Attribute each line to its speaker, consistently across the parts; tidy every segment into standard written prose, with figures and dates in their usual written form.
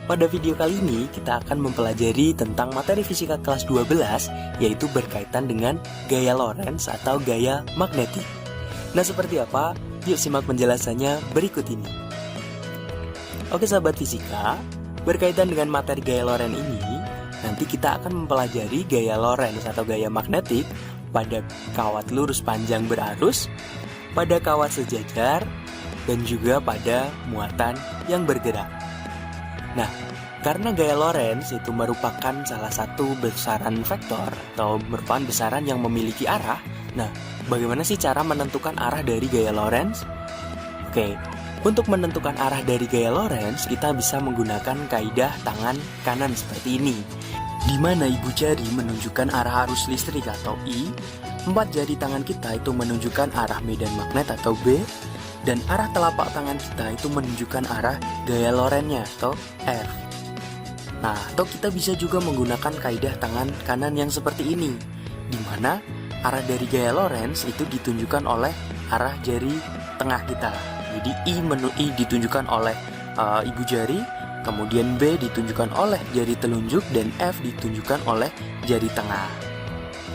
Speaker 1: Pada video kali ini kita akan mempelajari tentang materi fisika kelas 12, yaitu berkaitan dengan gaya Lorentz atau gaya magnetik. Nah, seperti apa? Yuk simak penjelasannya berikut ini. Oke sahabat fisika, berkaitan dengan materi gaya Lorentz ini, nanti kita akan mempelajari gaya Lorentz atau gaya magnetik pada kawat lurus panjang berarus, pada kawat sejajar, dan juga pada muatan yang bergerak. Nah, karena gaya Lorentz itu merupakan salah satu besaran vektor atau merupakan besaran yang memiliki arah. Nah, bagaimana sih cara menentukan arah dari gaya Lorentz? Oke, untuk menentukan arah dari gaya Lorentz, kita bisa menggunakan kaidah tangan kanan seperti ini, di mana ibu jari menunjukkan arah arus listrik atau I, 4 jari tangan kita itu menunjukkan arah medan magnet atau B, dan arah telapak tangan kita itu menunjukkan arah gaya Lorentz-nya atau F. Nah, atau kita bisa juga menggunakan kaidah tangan kanan yang seperti ini, di mana arah dari gaya Lorentz itu ditunjukkan oleh arah jari tengah kita. Jadi I ditunjukkan oleh ibu jari, kemudian B ditunjukkan oleh jari telunjuk, dan F ditunjukkan oleh jari tengah.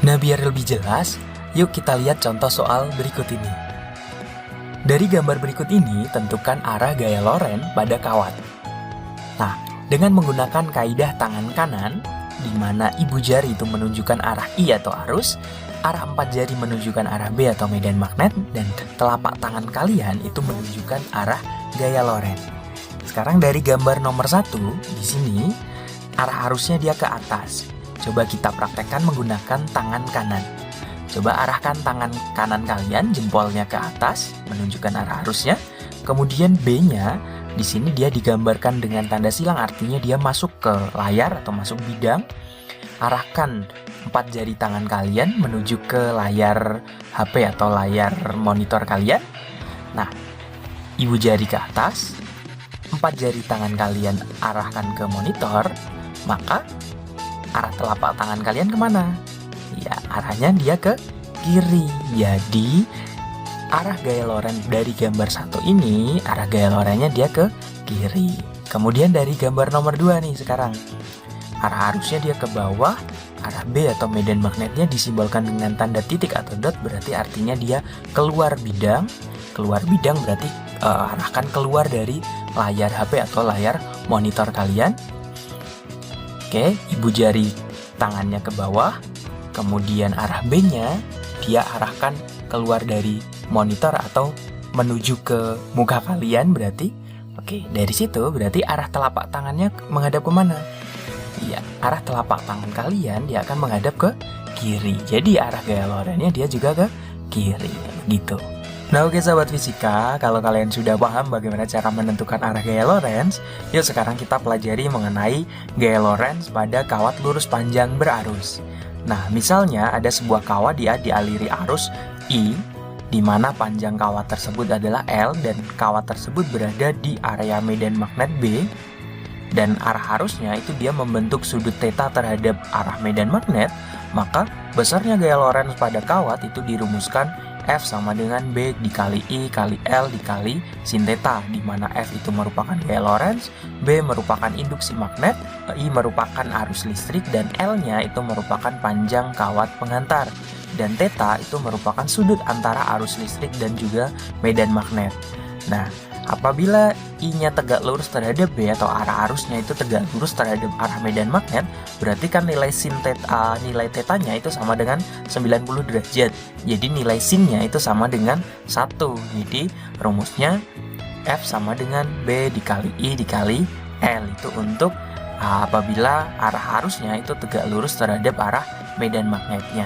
Speaker 1: Nah, biar lebih jelas, yuk kita lihat contoh soal berikut ini. Dari gambar berikut ini, tentukan arah gaya Lorentz pada kawat. Nah, dengan menggunakan kaidah tangan kanan, di mana ibu jari itu menunjukkan arah I atau arus, arah 4 jari menunjukkan arah B atau medan magnet, dan telapak tangan kalian itu menunjukkan arah gaya Lorentz. Sekarang dari gambar nomor 1, di sini, arah arusnya dia ke atas. Coba kita praktekkan menggunakan tangan kanan. Coba arahkan tangan kanan kalian, jempolnya ke atas, menunjukkan arah arusnya. Kemudian B-nya, di sini dia digambarkan dengan tanda silang, artinya dia masuk ke layar atau masuk bidang. Arahkan 4 jari tangan kalian menuju ke layar HP atau layar monitor kalian. Nah, ibu jari ke atas, 4 jari tangan kalian arahkan ke monitor, maka arah telapak tangan kalian kemana? Ya, arahnya dia ke kiri. Jadi, arah gaya Lorentz dari gambar 1 ini, arah gaya Lorentz-nya dia ke kiri. Kemudian dari gambar nomor 2 nih sekarang, arah arusnya dia ke bawah, arah B atau medan magnetnya disimbolkan dengan tanda titik atau dot, berarti artinya dia keluar bidang. Keluar bidang berarti arahkan keluar dari layar HP atau layar monitor kalian. Oke, ibu jari tangannya ke bawah, kemudian arah B-nya dia arahkan keluar dari monitor atau menuju ke muka kalian berarti. Oke, dari situ berarti arah telapak tangannya menghadap kemana? Iya, arah telapak tangan kalian dia akan menghadap ke kiri. Jadi arah gaya Lorentz-nya dia juga ke kiri, gitu. Nah, oke sahabat fisika, kalau kalian sudah paham bagaimana cara menentukan arah gaya Lorentz, yuk sekarang kita pelajari mengenai gaya Lorentz pada kawat lurus panjang berarus. Nah, misalnya ada sebuah kawat dia dialiri arus I, di mana panjang kawat tersebut adalah L dan kawat tersebut berada di area medan magnet B, dan arah arusnya itu dia membentuk sudut theta terhadap arah medan magnet, maka besarnya gaya Lorentz pada kawat itu dirumuskan F sama dengan B dikali I kali L dikali sin theta, di mana F itu merupakan gaya Lorentz, B merupakan induksi magnet, I merupakan arus listrik, dan L-nya itu merupakan panjang kawat pengantar, dan theta itu merupakan sudut antara arus listrik dan juga medan magnet. Nah, apabila I-nya tegak lurus terhadap B atau arah arusnya itu tegak lurus terhadap arah medan magnet, berarti kan nilai sin theta, nilai theta-nya itu sama dengan 90 derajat. Jadi nilai sin-nya itu sama dengan 1. Jadi rumusnya F sama dengan B dikali I dikali L, itu untuk apabila arah arusnya itu tegak lurus terhadap arah medan magnetnya.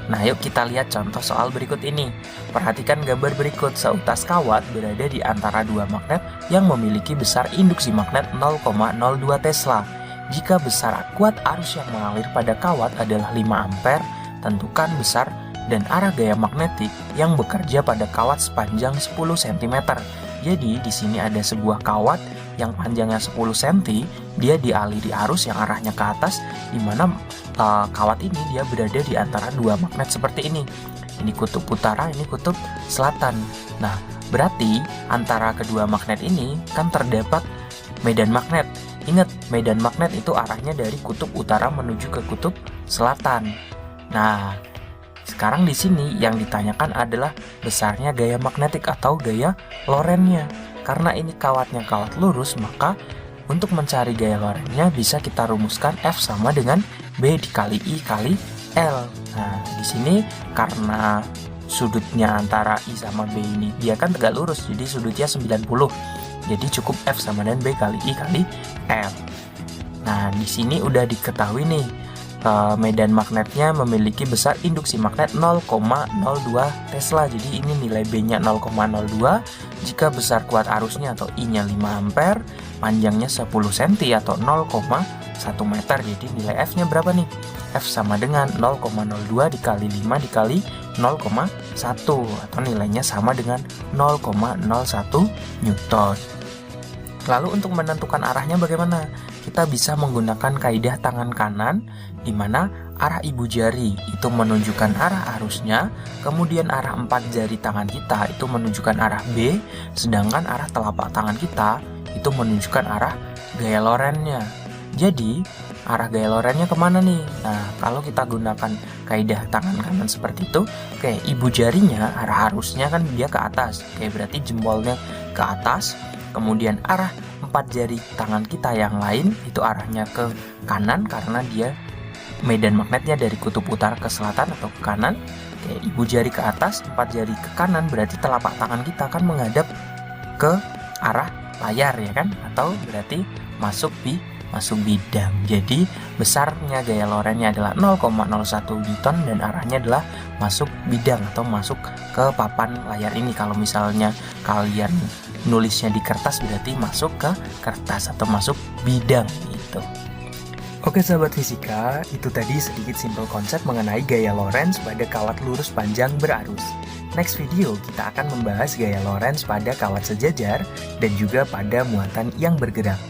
Speaker 1: Nah, yuk kita lihat contoh soal berikut ini. Perhatikan gambar berikut. Seutas kawat berada di antara dua magnet yang memiliki besar induksi magnet 0,02 Tesla. Jika besar kuat arus yang mengalir pada kawat adalah 5 ampere, tentukan besar dan arah gaya magnetik yang bekerja pada kawat sepanjang 10 cm. Jadi di sini ada sebuah kawat yang panjangnya 10 cm, dia dialiri arus yang arahnya ke atas, di mana kawat ini dia berada di antara dua magnet seperti ini. Ini kutub utara, ini kutub selatan. Nah, berarti antara kedua magnet ini kan terdapat
Speaker 2: medan magnet. Ingat, medan magnet itu arahnya dari kutub utara menuju ke kutub selatan. Nah, sekarang di sini yang ditanyakan adalah besarnya gaya magnetik atau gaya Lorentz-nya. Karena ini kawatnya kawat lurus, maka untuk mencari gaya Lorentz-nya bisa kita rumuskan F sama dengan B dikali I kali L. Nah, di sini karena sudutnya antara I sama B ini dia kan tegak lurus, jadi sudutnya 90. Jadi cukup F sama dengan B kali I kali L. Nah, di sini udah diketahui nih, medan magnetnya memiliki besar induksi magnet 0,02 Tesla. Jadi ini nilai B-nya 0,02. Jika besar kuat arusnya atau I-nya 5 ampere, panjangnya 10 cm atau 0,1 meter. Jadi nilai F-nya berapa nih? F sama dengan 0,02 dikali 5 dikali 0,1 atau nilainya sama dengan 0,01 Newton. Lalu untuk menentukan arahnya bagaimana? Kita bisa menggunakan kaidah tangan kanan, di mana arah ibu jari itu menunjukkan arah arusnya, kemudian arah 4 jari tangan kita itu menunjukkan arah B, sedangkan arah telapak tangan kita itu menunjukkan arah gaya Lorentz-nya. Jadi, arah gaya Lorentz-nya kemana nih? Nah, kalau kita gunakan kaidah tangan kanan seperti itu, oke, ibu jarinya arah arusnya kan dia ke atas. Oke, berarti jempolnya ke atas. Kemudian arah 4 jari tangan kita yang lain itu arahnya ke kanan karena dia medan magnetnya dari kutub utara ke selatan atau ke kanan. Oke, ibu jari ke atas, 4 jari ke kanan, berarti telapak tangan kita akan menghadap ke arah layar ya kan? Atau berarti masuk bidang. Jadi besarnya gaya Lorentz-nya adalah 0,01 Newton dan arahnya adalah masuk bidang atau masuk ke papan layar ini. Kalau misalnya kalian nulisnya di kertas berarti masuk ke kertas atau masuk bidang gitu. Oke sahabat fisika, itu tadi sedikit simpel konsep mengenai gaya Lorentz pada kawat lurus panjang berarus. Next video kita akan membahas gaya Lorentz pada kawat sejajar dan juga pada muatan yang bergerak.